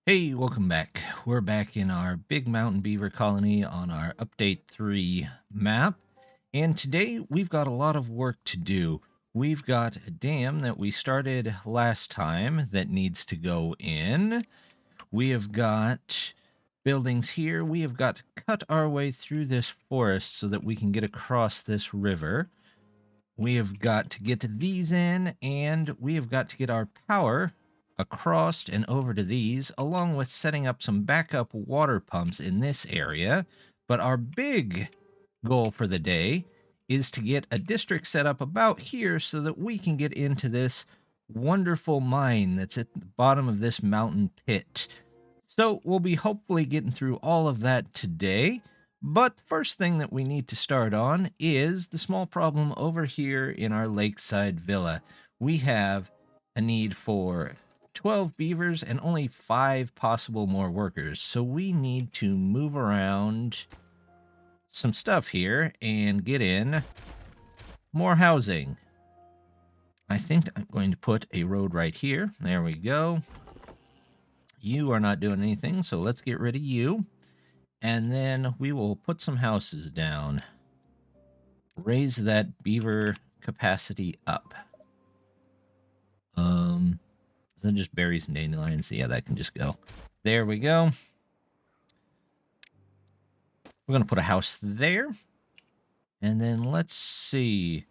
Hey, welcome back. We're back in our big mountain beaver colony on our update 3 map. And today we've got a lot of work to do. We've got a dam that we started last time that needs to go in. We have got buildings here. We have got to cut our way through this forest so that we can get across this river. We have got to get these in, and we have got to get our power across and over to these, along with setting up some backup water pumps in this area. But our big goal for the day is to get a district set up about here so that we can get into this wonderful mine that's at the bottom of this mountain pit. So we'll be hopefully getting through all of that today. But the first thing that we need to start on is the small problem over here in our lakeside villa. We have a need for 12 beavers and only 5 possible more workers. So we need to move around some stuff here and get in more housing. I think I'm going to put a road right here. There we go. You are not doing anything, so let's get rid of you. And then we will put some houses down. Raise that beaver capacity up. Is that just berries and dandelions? Yeah, that can just go. There we go. We're going to put a house there. And then let's see.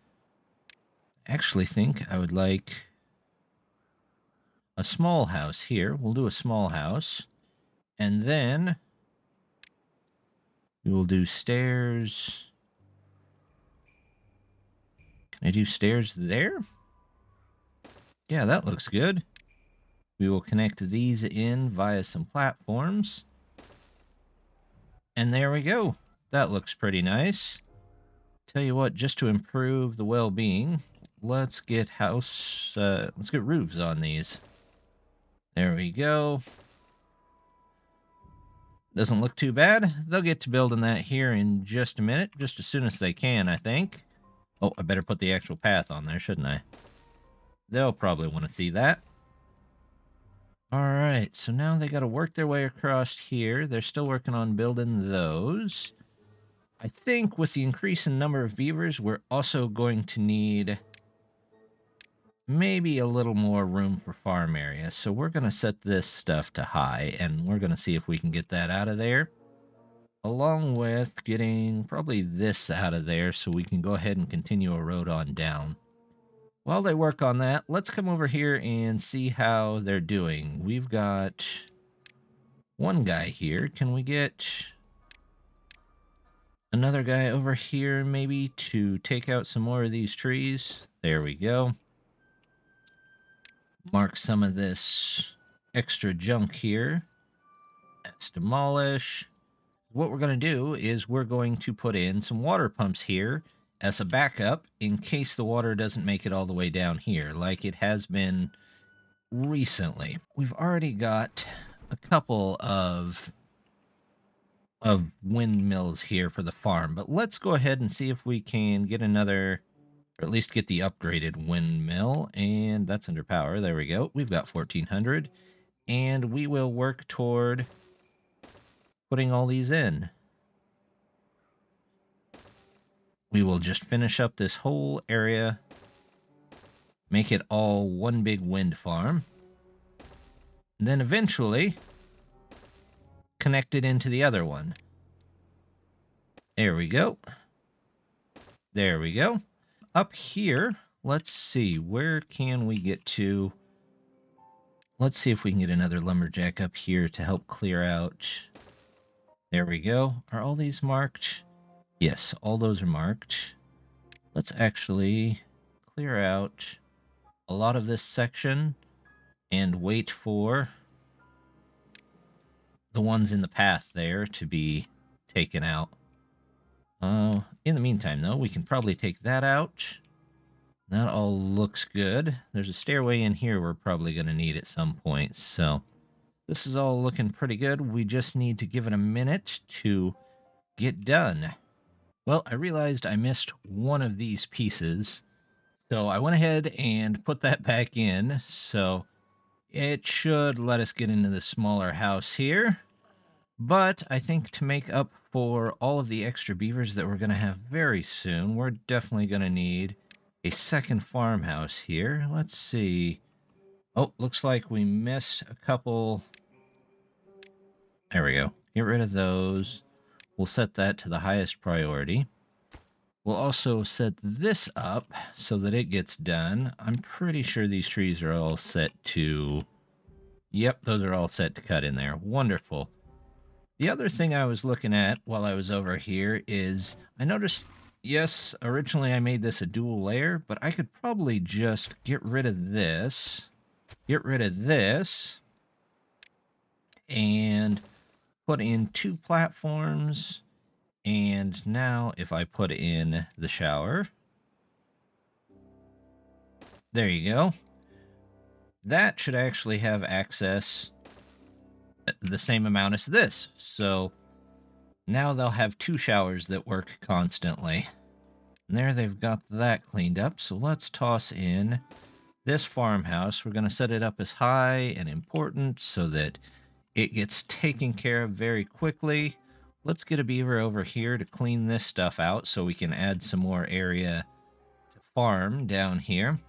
I actually think I would like a small house here. We'll do a small house. And then we will do stairs. Can I do stairs there? Yeah, that looks good. We will connect these in via some platforms. And there we go. That looks pretty nice. Tell you what, just to improve the well-being, let's get roofs on these. There we go. Doesn't look too bad. They'll get to building that here in just a minute, just as soon as they can, I think. Oh, I better put the actual path on there, shouldn't I? They'll probably want to see that. Alright, so now they got to work their way across here. They're still working on building those. I think with the increase in number of beavers, we're also going to need maybe a little more room for farm area. So we're going to set this stuff to high, and we're going to see if we can get that out of there. Along with getting probably this out of there so we can go ahead and continue a road on down. While they work on that, let's come over here and see how they're doing. We've got one guy here. Can we get another guy over here maybe to take out some more of these trees? There we go. Mark some of this extra junk here. Let's demolish. What we're going to do is we're going to put in some water pumps here as a backup in case the water doesn't make it all the way down here like it has been recently. We've already got a couple of windmills here for the farm, but let's go ahead and see if we can get another, or at least get the upgraded windmill, and that's under power. There we go. We've got 1400, and we will work toward putting all these in. We will just finish up this whole area, make it all one big wind farm, and then eventually connect it into the other one. There we go. There we go. Up here, let's see, where can we get to? Let's see if we can get another lumberjack up here to help clear out. There we go. Are all these marked? Yes, all those are marked. Let's actually clear out a lot of this section and wait for the ones in the path there to be taken out. In the meantime, though, we can probably take that out. That all looks good. There's a stairway in here we're probably going to need at some point, so this is all looking pretty good. We just need to give it a minute to get done. Well, I realized I missed one of these pieces, so I went ahead and put that back in. So It should let us get into the smaller house here. But I think to make up for all of the extra beavers that we're going to have very soon, we're definitely going to need a second farmhouse here. Let's see. Oh, looks like we missed a couple. There we go. Get rid of those. We'll set that to the highest priority. We'll also set this up so that it gets done. I'm pretty sure these trees are all set to... Yep, those are all set to cut in there. Wonderful. The other thing I was looking at while I was over here is I noticed, yes, originally I made this a dual layer, but I could probably just get rid of this, and put in 2 platforms. And now if I put in the shower, there you go. That should actually have access the same amount as this. So now they'll have 2 showers that work constantly. And there they've got that cleaned up. So let's toss in this farmhouse. We're going to set it up as high and important so that it gets taken care of very quickly. Let's get a beaver over here to clean this stuff out so we can add some more area to farm down here.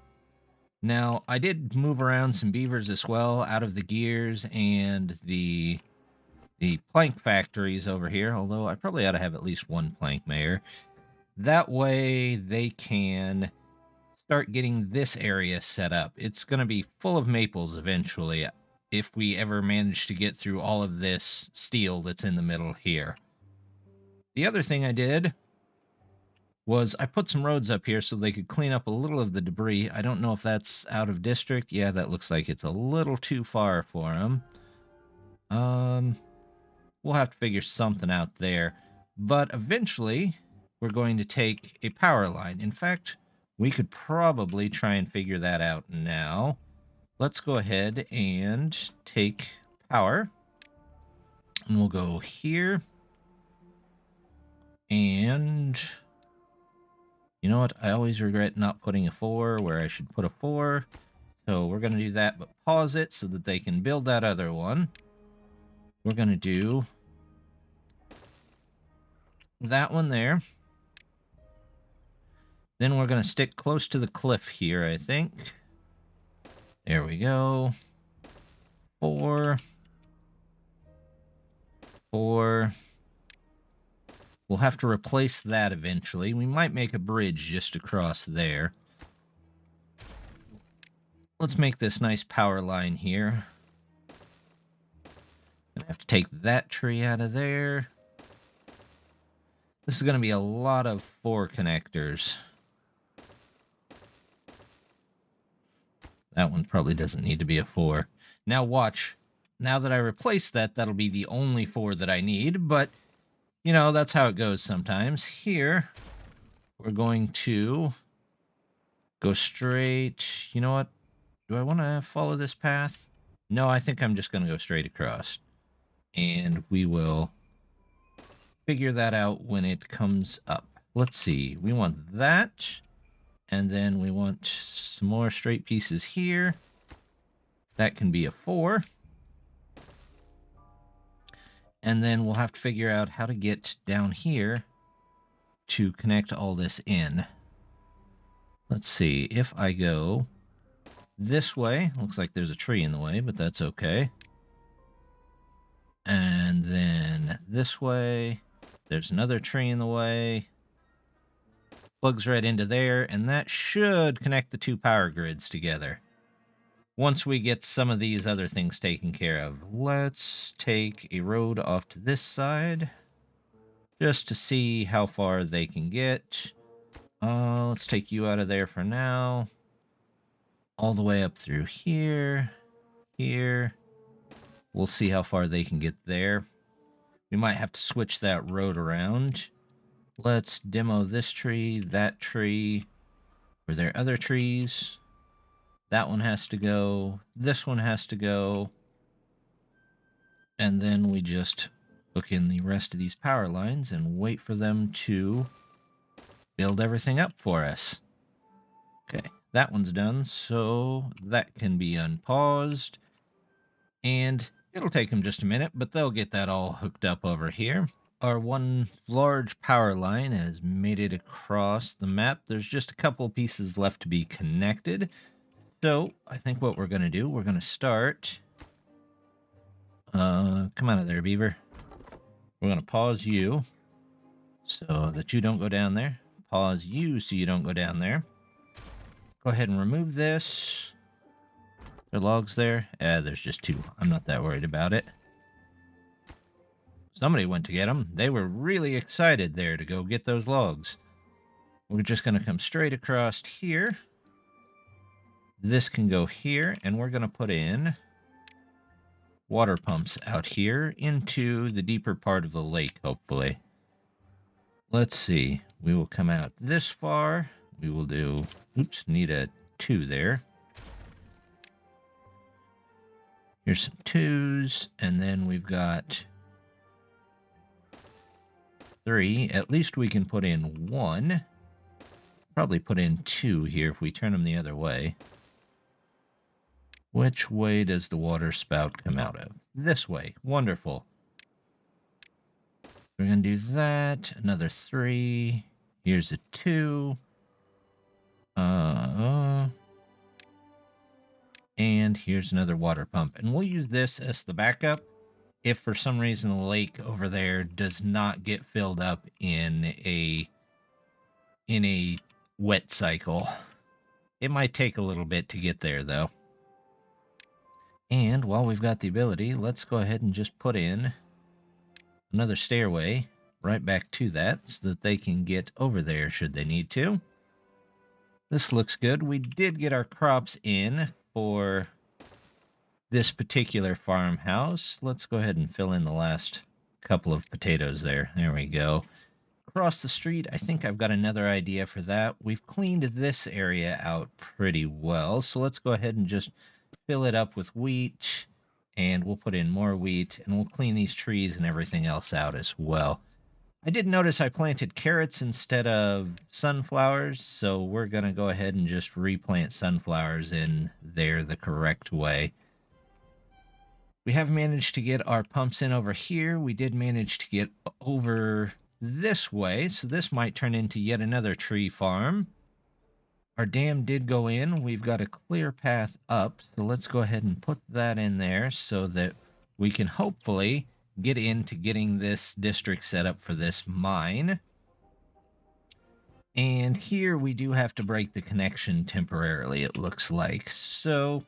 Now, I did move around some beavers as well out of the gears and the plank factories over here, although I probably ought to have at least 1 plank mayor. That way they can start getting this area set up. It's going to be full of maples eventually if we ever manage to get through all of this steel that's in the middle here. The other thing I did was I put some roads up here so they could clean up a little of the debris. I don't know if that's out of district. Yeah, that looks like it's a little too far for them. We'll have to figure something out there. But eventually, we're going to take a power line. In fact, we could probably try and figure that out now. Let's go ahead and take power. And we'll go here. And you know what? I always regret not putting a 4 where I should put a 4. So we're going to do that, but pause it so that they can build that other one. We're going to do that one there. Then we're going to stick close to the cliff here, I think. There we go. 4. 4. We'll have to replace that eventually. We might make a bridge just across there. Let's make this nice power line here. Gonna have to take that tree out of there. This is going to be a lot of 4 connectors. That one probably doesn't need to be a 4. Now watch. Now that I replace that, that'll be the only 4 that I need, but you know, that's how it goes sometimes. Here, we're going to go straight. You know what? Do I want to follow this path? No, I think I'm just going to go straight across. And we will figure that out when it comes up. Let's see. We want that. And then we want some more straight pieces here. That can be a 4. And then we'll have to figure out how to get down here to connect all this in. Let's see. If I go this way, looks like there's a tree in the way, but that's okay. And then this way, there's another tree in the way. Plugs right into there, and that should connect the 2 power grids together. Once we get some of these other things taken care of, let's take a road off to this side just to see how far they can get. Let's take you out of there for now. All the way up through here, here. We'll see how far they can get there. We might have to switch that road around. Let's demo this tree, that tree. Were there other trees? That one has to go. This one has to go. And then we just hook in the rest of these power lines and wait for them to build everything up for us. Okay, that one's done, so that can be unpaused. And it'll take them just a minute, but they'll get that all hooked up over here. Our one large power line has made it across the map. There's just a couple pieces left to be connected. So I think what we're going to do, we're going to start... come out of there, beaver. We're going to pause you so that you don't go down there. Pause you so you don't go down there. Go ahead and remove this. There are logs there? There's just 2. I'm not that worried about it. Somebody went to get them. They were really excited there to go get those logs. We're just going to come straight across here. This can go here, and we're going to put in water pumps out here into the deeper part of the lake, hopefully. Let's see. We will come out this far. We will do... Oops, need a 2 there. Here's some 2s, and then we've got 3. At least we can put in 1. Probably put in 2 here if we turn them the other way. Which way does the water spout come out of? This way. Wonderful. We're going to do that. Another 3. Here's a 2. And here's another water pump. And we'll use this as the backup if for some reason the lake over there does not get filled up in a wet cycle. It might take a little bit to get there, though. And while we've got the ability, let's go ahead and just put in another stairway right back to that so that they can get over there should they need to. This looks good. We did get our crops in for this particular farmhouse. Let's go ahead and fill in the last couple of potatoes there. There we go. Across the street, I think I've got another idea for that. We've cleaned this area out pretty well, so let's go ahead and just fill it up with wheat, and we'll put in more wheat, and we'll clean these trees and everything else out as well. I did notice I planted carrots instead of sunflowers, so we're going to go ahead and just replant sunflowers in there the correct way. We have managed to get our pumps in over here. We did manage to get over this way, so this might turn into yet another tree farm. Our dam did go in. We've got a clear path up, so let's go ahead and put that in there so that we can hopefully get into getting this district set up for this mine. And here we do have to break the connection temporarily, it looks like. So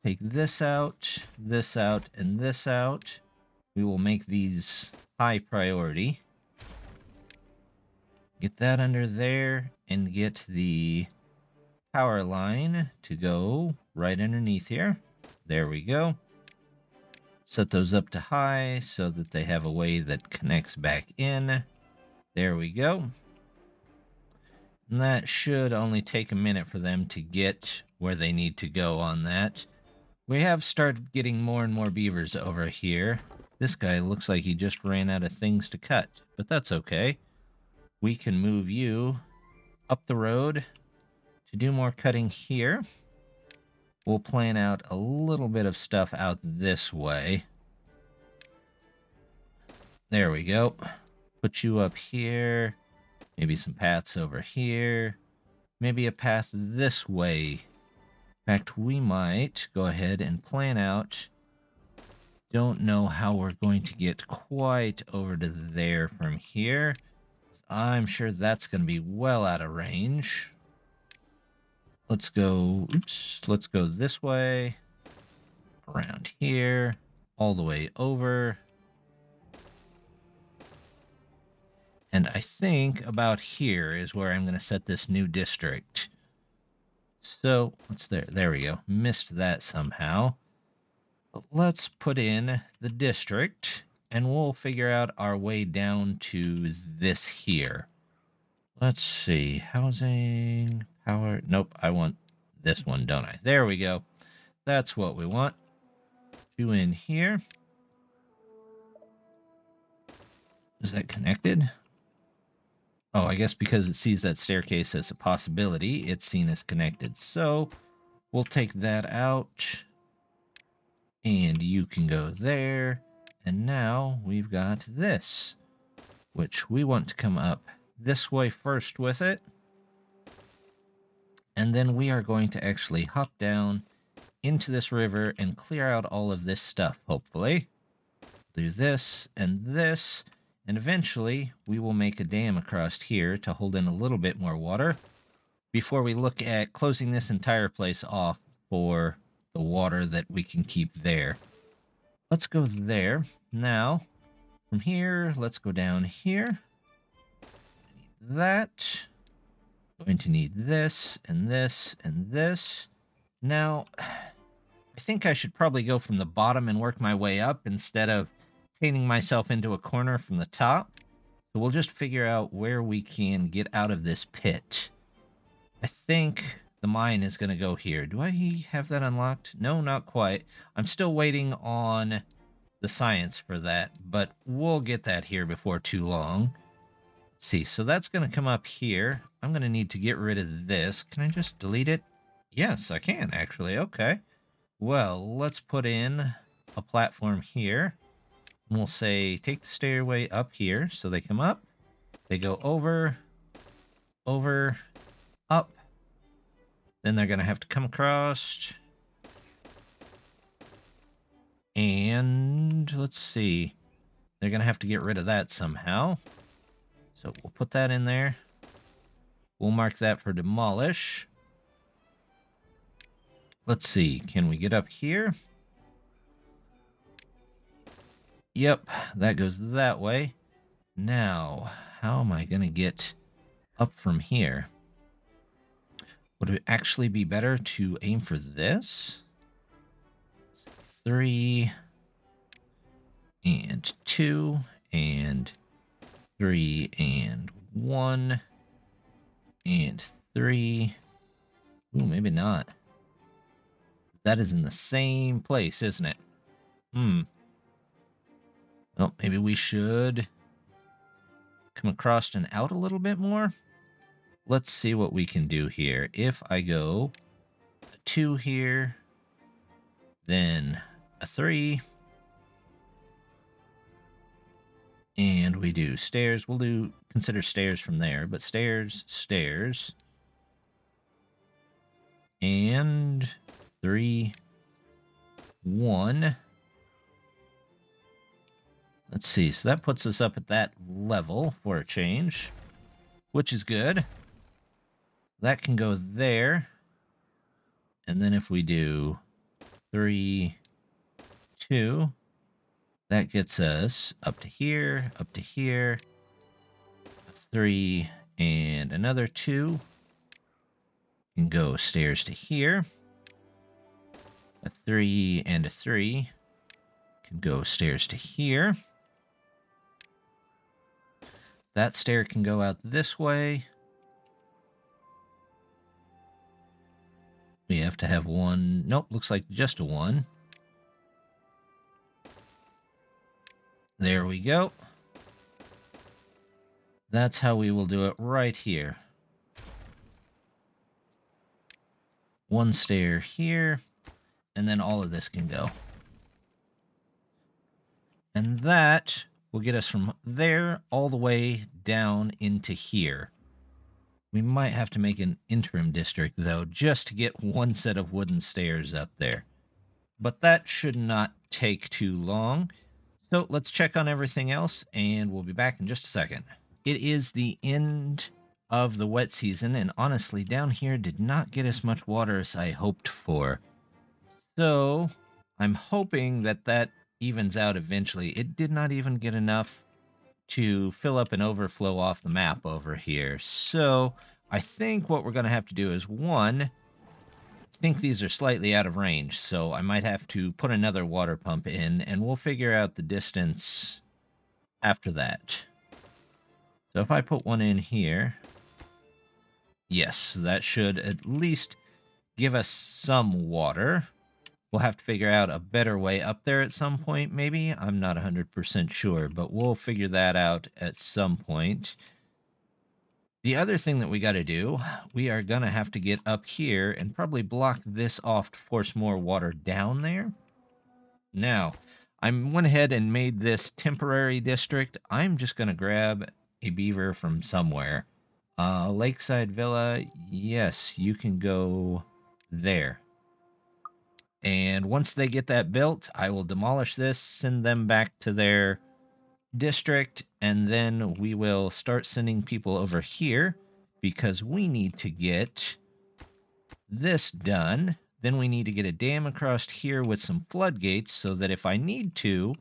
take this out, and this out. We will make these high priority. Get that under there and get the power line to go right underneath here. There we go. Set those up to high so that they have a way that connects back in. There we go. And that should only take a minute for them to get where they need to go on that. We have started getting more and more beavers over here. This guy looks like he just ran out of things to cut, but that's okay. We can move you up the road to do more cutting here. We'll plan out a little bit of stuff out this way. There we go. Put you up here. Maybe some paths over here. Maybe a path this way. In fact, we might go ahead and plan out. Don't know how we're going to get quite over to there from here. I'm sure that's going to be well out of range. Let's go, let's go this way, around here, all the way over. And I think about here is where I'm going to set this new district. So, what's there? There we go. Missed that somehow. But let's put in the district, and we'll figure out our way down to this here. Let's see. Housing, power. Nope, I want this one, don't I? There we go. That's what we want. You in here. Is that connected? Oh, I guess because it sees that staircase as a possibility, it's seen as connected. So we'll take that out. And you can go there. And now we've got this, which we want to come up this way first with it. And then we are going to actually hop down into this river and clear out all of this stuff, hopefully. Do this, and eventually we will make a dam across here to hold in a little bit more water before we look at closing this entire place off for the water that we can keep there. Let's go there. Now, from here, let's go down here. That. Going to need this, and this, and this. Now, I think I should probably go from the bottom and work my way up instead of painting myself into a corner from the top. So we'll just figure out where we can get out of this pit. I think the mine is going to go here. Do I have that unlocked? No, not quite. I'm still waiting on the science for that, but we'll get that here before too long. Let's see, so that's going to come up here. I'm going to need to get rid of this. Can I just delete it? Yes, I can, actually. Okay. Well, let's put in a platform here. And we'll say, take the stairway up here. So they come up. They go over, up. Then they're going to have to come across. And let's see. They're going to have to get rid of that somehow. So we'll put that in there. We'll mark that for demolish. Let's see. Can we get up here? Yep, that goes that way. Now, how am I going to get up from here? Would it actually be better to aim for this? 3 and 2 and 3 and 1 and 3. Ooh, maybe not. That is in the same place, isn't it? Well, maybe we should come across and out a little bit more. Let's see what we can do here. If I go a 2 here, then a 3, and we do stairs. We'll consider stairs from there, but stairs, and 3, 1. Let's see, so that puts us up at that level for a change, which is good. That can go there. And then if we do 3, 2, that gets us up to here, 3, and another 2. Can go stairs to here. A 3 and a 3 can go stairs to here. That stair can go out this way. We have to have 1. Nope, looks like just a 1. There we go. That's how we will do it right here. 1 stair here, and then all of this can go. And that will get us from there all the way down into here. We might have to make an interim district, though, just to get 1 set of wooden stairs up there. But that should not take too long. So let's check on everything else, and we'll be back in just a second. It is the end of the wet season, and honestly, down here did not get as much water as I hoped for. So I'm hoping that that evens out eventually. It did not even get enough to fill up and overflow off the map over here. So I think what we're going to have to do is, 1, I think these are slightly out of range, so I might have to put another water pump in, and we'll figure out the distance after that. So if I put 1 in here, yes, that should at least give us some water. We'll have to figure out a better way up there at some point, maybe. I'm not 100% sure, but we'll figure that out at some point. The other thing that we got to do, we are going to have to get up here and probably block this off to force more water down there. Now, I went ahead and made this temporary district. I'm just going to grab a beaver from somewhere. Lakeside Villa, yes, you can go there. And once they get that built, I will demolish this, send them back to their district, and then we will start sending people over here because we need to get this done. Then we need to get a dam across here with some floodgates so that if I need to,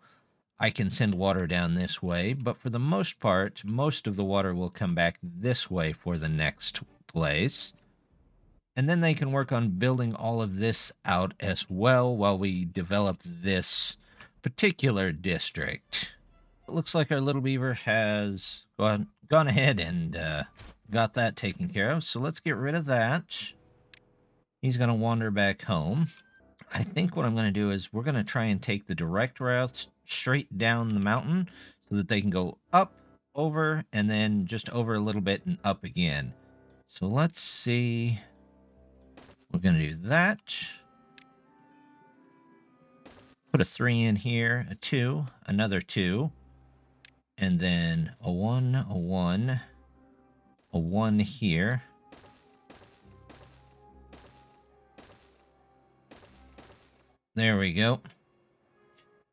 I can send water down this way. But for the most part, most of the water will come back this way for the next place. And then they can work on building all of this out as well while we develop this particular district. It looks like our little beaver has gone ahead and got that taken care of. So let's get rid of that. He's going to wander back home. I think what I'm going to do is we're going to try and take the direct route straight down the mountain so that they can go up, over, and then just over a little bit and up again. So let's see. We're going to do that. Put a 3 in here, a 2, another 2, and then a 1, a 1, a 1 here. There we go.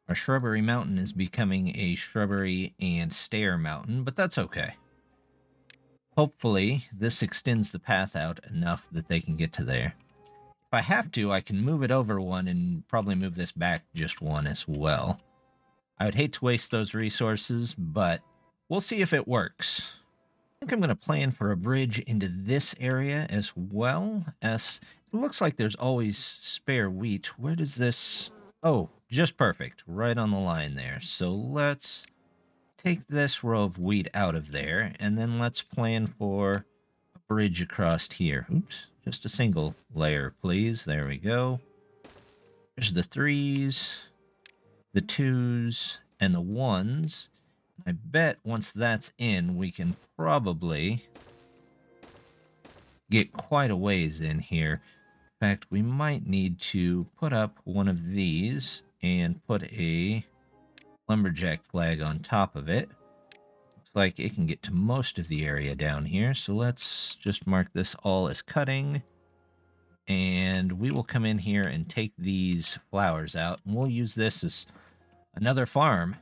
Our shrubbery mountain is becoming a shrubbery and stair mountain, but that's okay. Hopefully, this extends the path out enough that they can get to there. If I have to, I can move it over 1 and probably move this back just 1 as well. I would hate to waste those resources, but we'll see if it works. I think I'm going to plan for a bridge into this area as well, as it looks like there's always spare wheat. Where does this... Oh, just perfect. Right on the line there. So let's take this row of wheat out of there, and then let's plan for a bridge across here. Oops, just a single layer, please. There we go. There's the 3s, the 2s, and the 1s. I bet once that's in, we can probably get quite a ways in here. In fact, we might need to put up one of these and put a lumberjack flag on top of it. Looks like it can get to most of the area down here, so let's just mark this all as cutting. And we will come in here and take these flowers out, and we'll use this as another farm.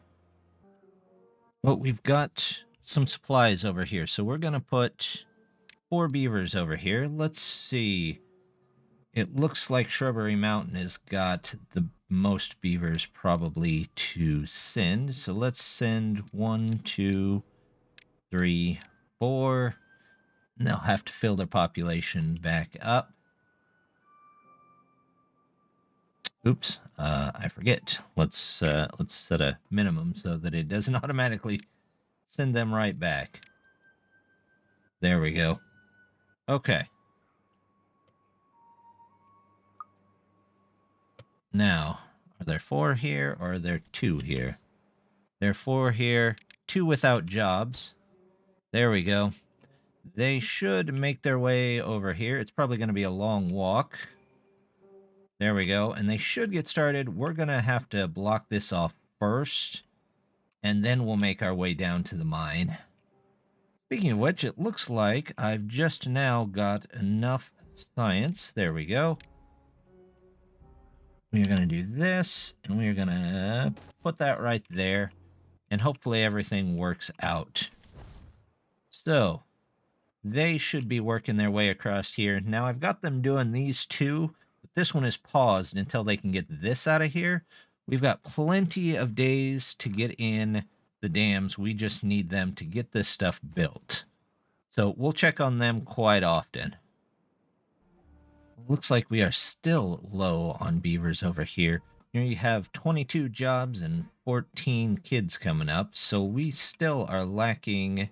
But we've got some supplies over here, so we're going to put 4 beavers over here. Let's see. It looks like Shrubbery Mountain has got the most beavers probably to send. So let's send 1, 2, 3, 4. And they'll have to fill their population back up. Oops, I forget. Let's set a minimum so that it doesn't automatically send them right back. There we go. Okay. Now, are there 4 here or are there 2 here? There are 4 here, 2 without jobs. There we go. They should make their way over here. It's probably going to be a long walk. There we go. And they should get started. We're going to have to block this off first, and then we'll make our way down to the mine. Speaking of which, it looks like I've just now got enough science. There we go. We are going to do this, and we are going to put that right there, and hopefully everything works out. So, they should be working their way across here. Now, I've got them doing these 2, but this one is paused until they can get this out of here. We've got plenty of days to get in the dams. We just need them to get this stuff built. So, we'll check on them quite often. Looks like we are still low on beavers over here. Here you have 22 jobs and 14 kids coming up, so we still are lacking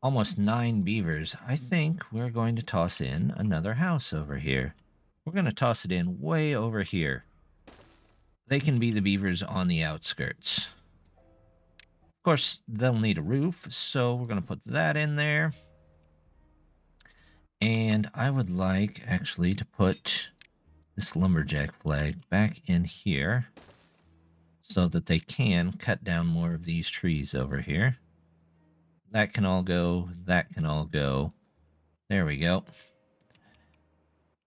almost 9 beavers. I think we're going to toss in another house over here. We're going to toss it in way over here. They can be the beavers on the outskirts. Of course, they'll need a roof, so we're going to put that in there. And I would like, actually, to put this lumberjack flag back in here. so that they can cut down more of these trees over here. That can all go. That can all go. There we go.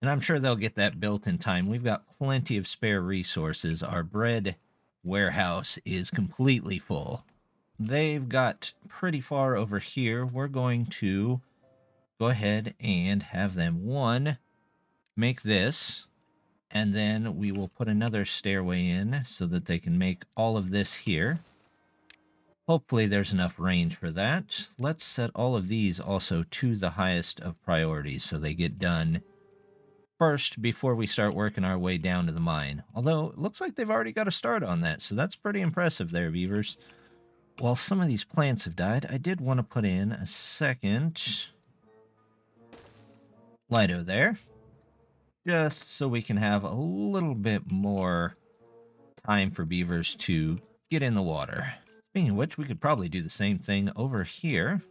And I'm sure they'll get that built in time. We've got plenty of spare resources. Our bread warehouse is completely full. They've got pretty far over here. We're going to go ahead and have them, one, make this, and then we will put another stairway in so that they can make all of this here. Hopefully there's enough range for that. Let's set all of these also to the highest of priorities so they get done first before we start working our way down to the mine. Although, it looks like they've already got a start on that, so that's pretty impressive there, beavers. While some of these plants have died, I did want to put in a second Lido there, just so we can have a little bit more time for beavers to get in the water. Speaking of which, we could probably do the same thing over here.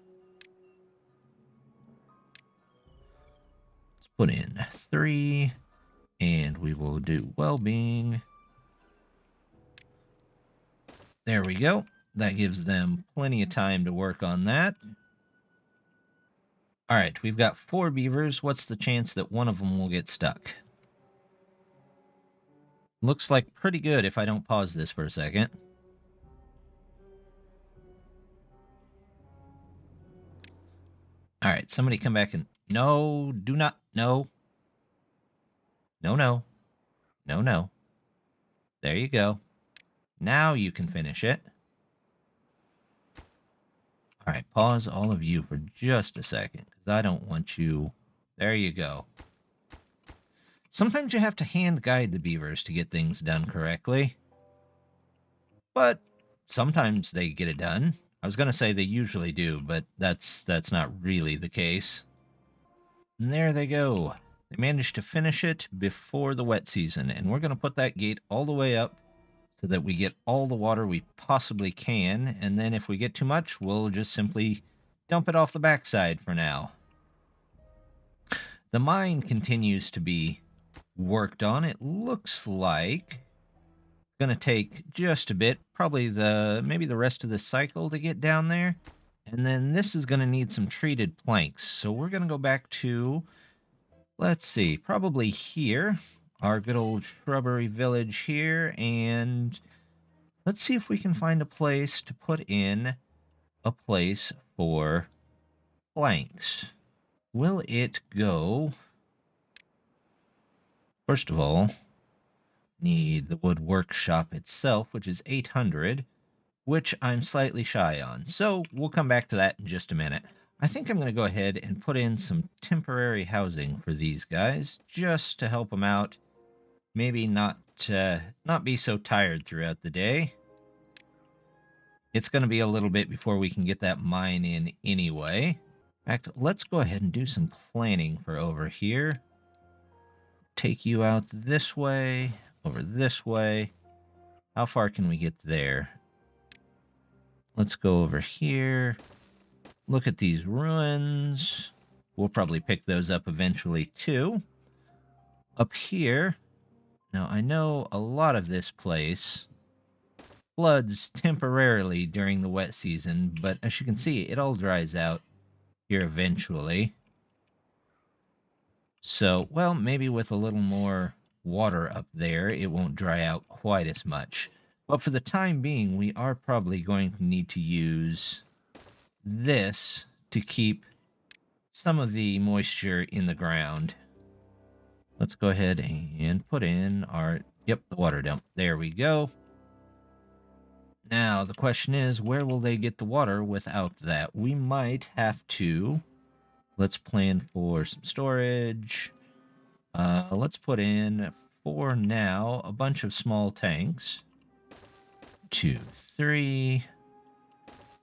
Let's put in 3, and we will do well-being. There we go. That gives them plenty of time to work on that. All right, we've got 4 beavers. What's the chance that one of them will get stuck? Looks like pretty good if I don't pause this for a second. All right, somebody come back and... No, do not... No. No, no. No, no. There you go. Now you can finish it. All right, pause all of you for just a second, because I don't want you... There you go. Sometimes you have to hand guide the beavers to get things done correctly. But sometimes they get it done. I was going to say they usually do, but that's not really the case. And there they go. They managed to finish it before the wet season, and we're going to put that gate all the way up so that we get all the water we possibly can, and then if we get too much, we'll just simply dump it off the backside for now. The mine continues to be worked on. It looks like it's going to take just a bit, probably maybe the rest of the cycle to get down there, and then this is going to need some treated planks, so we're going to go back to, let's see, probably here, our good old shrubbery village here, and let's see if we can find a place to put in a place for planks. Will it go? First of all, need the wood workshop itself, which is 800, which I'm slightly shy on. So we'll come back to that in just a minute. I think I'm going to go ahead and put in some temporary housing for these guys, just to help them out. Maybe not be so tired throughout the day. It's going to be a little bit before we can get that mine in anyway. In fact, let's go ahead and do some planning for over here. Take you out this way, over this way. How far can we get there? Let's go over here. Look at these ruins. We'll probably pick those up eventually too. Up here. Now, I know a lot of this place floods temporarily during the wet season, but as you can see, it all dries out here eventually. So, well, maybe with a little more water up there, it won't dry out quite as much. But for the time being, we are probably going to need to use this to keep some of the moisture in the ground. Let's go ahead and put in our, the water dump. There we go. Now, the question is, where will they get the water without that? We might have to, let's plan for some storage. Let's put in, for now, a bunch of small tanks. 2, 3.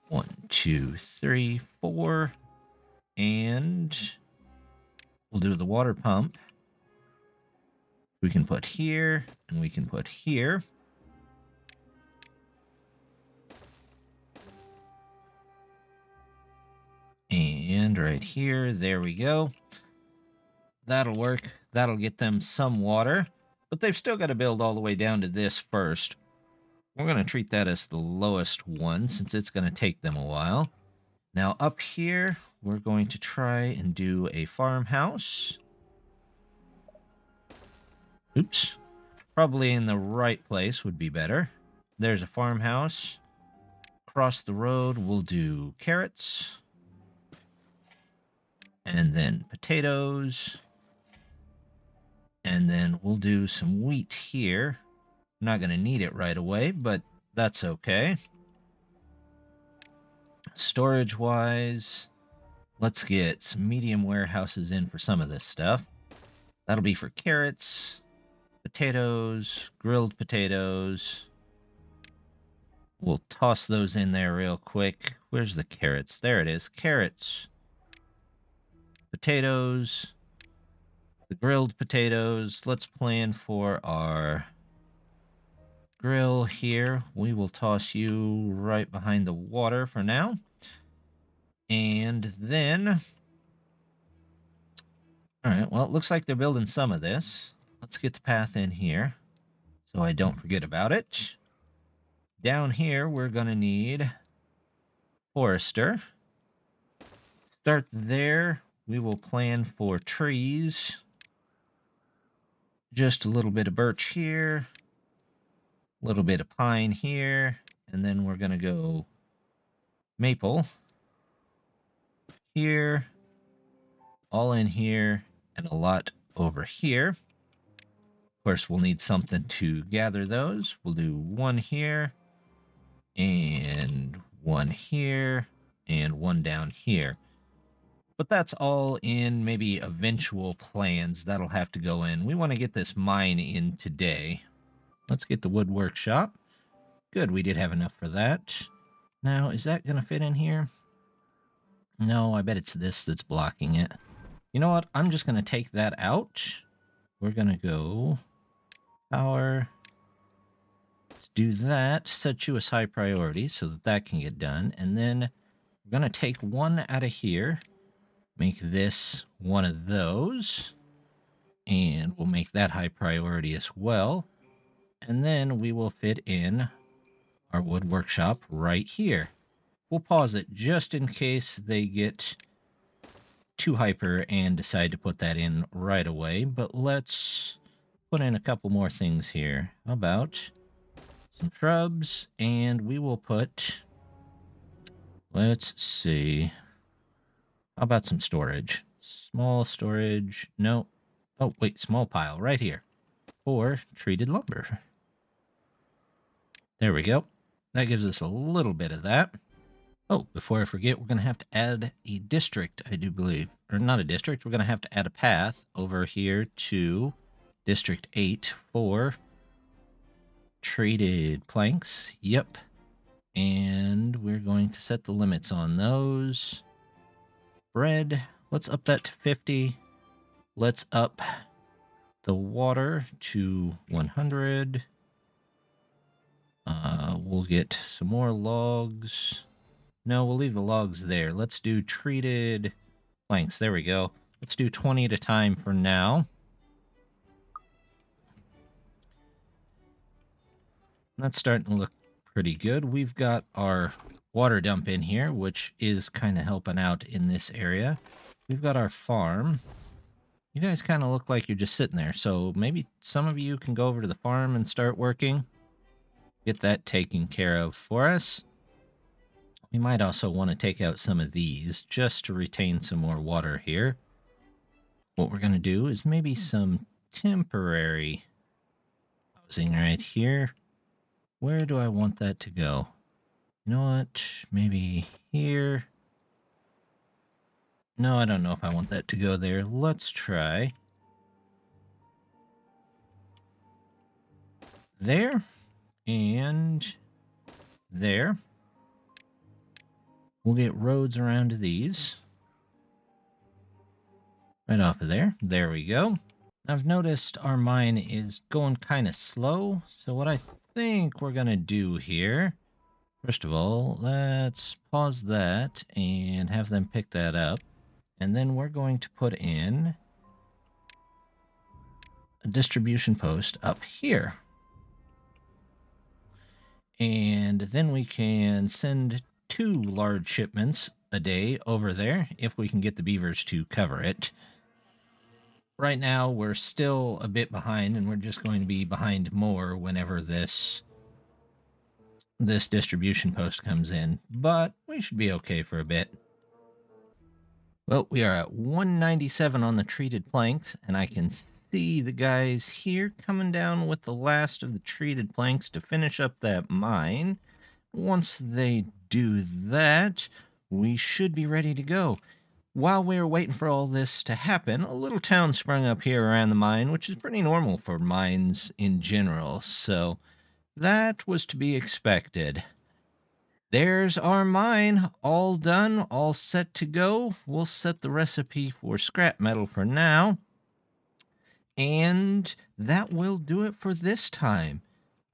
1, 2, 3, 4. And we'll do the water pump. We can put here, and we can put here. And right here, there we go. That'll work. That'll get them some water. But they've still got to build all the way down to this first. We're going to treat that as the lowest one since it's going to take them a while. Now up here, we're going to try and do a farmhouse. Oops. Probably in the right place would be better. There's a farmhouse. Across the road, we'll do carrots. And then potatoes. And then we'll do some wheat here. I'm not going to need it right away, but that's okay. Storage-wise, let's get some medium warehouses in for some of this stuff. That'll be for carrots, potatoes, grilled potatoes. We'll toss those in there real quick. Where's the carrots? There it is. Carrots. Potatoes. The grilled potatoes. Let's plan for our grill here. We will toss you right behind the water for now. And then... Alright, well, it looks like they're building some of this. Let's get the path in here so I don't forget about it. Down here, we're going to need forester. Start there. We will plan for trees. Just a little bit of birch here. A little bit of pine here. And then we're going to go maple. Here. All in here. And a lot over here. Of course, we'll need something to gather those. We'll do one here. And one here. And one down here. But that's all in maybe eventual plans. That'll have to go in. We want to get this mine in today. Let's get the wood workshop. Good, we did have enough for that. Now, is that going to fit in here? No, I bet it's this that's blocking it. You know what? I'm just going to take that out. We're going to go power. Let's do that. Set you as high priority so that that can get done. And then we're going to take one out of here. Make this one of those. And we'll make that high priority as well. And then we will fit in our wood workshop right here. We'll pause it just in case they get too hyper and decide to put that in right away. But let's put in a couple more things here. How about some shrubs? And we will put... Let's see... How about some storage? Small storage. No. Oh, wait. Small pile right here. For treated lumber. There we go. That gives us a little bit of that. Oh, before I forget, we're going to have to add a district, I do believe. Or not a district. We're going to have to add a path over here to District 8 for treated planks. Yep. And we're going to set the limits on those. Bread, let's up that to 50. Let's up the water to 100. We'll get some more logs. No, we'll leave the logs there. Let's do treated planks. There we go. Let's do 20 at a time for now. That's starting to look pretty good. We've got our water dump in here, which is kind of helping out in this area. We've got our farm. You guys kind of look like you're just sitting there, so maybe some of you can go over to the farm and start working. Get that taken care of for us. We might also want to take out some of these just to retain some more water here. What we're going to do is maybe some temporary housing right here. Where do I want that to go? You know what? Maybe here. No, I don't know if I want that to go there. Let's try there and there. We'll get roads around these. Right off of there. There we go. I've noticed our mine is going kind of slow. So what I think we're going to do here... First of all, let's pause that and have them pick that up. And then we're going to put in a distribution post up here. And then we can send 2 large shipments a day over there if we can get the beavers to cover it. Right now, we're still a bit behind, and we're just going to be behind more whenever this distribution post comes in, but we should be okay for a bit. Well, we are at 197 on the treated planks, and I can see the guys here coming down with the last of the treated planks to finish up that mine. Once they do that, we should be ready to go. While we were waiting for all this to happen, a little town sprung up here around the mine, which is pretty normal for mines in general, so that was to be expected. There's our mine, all done, all set to go. We'll set the recipe for scrap metal for now, and that will do it for this time.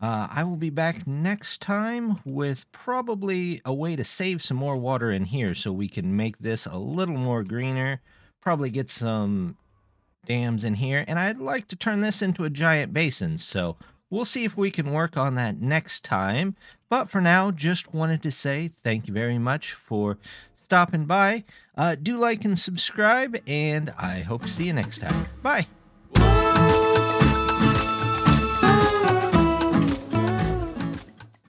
I will be back next time with probably a way to save some more water in here so we can make this a little more greener. Probably get some dams in here, and I'd like to turn this into a giant basin, so we'll see if we can work on that next time. But for now, just wanted to say thank you very much for stopping by. Do like and subscribe, and I hope to see you next time. Bye.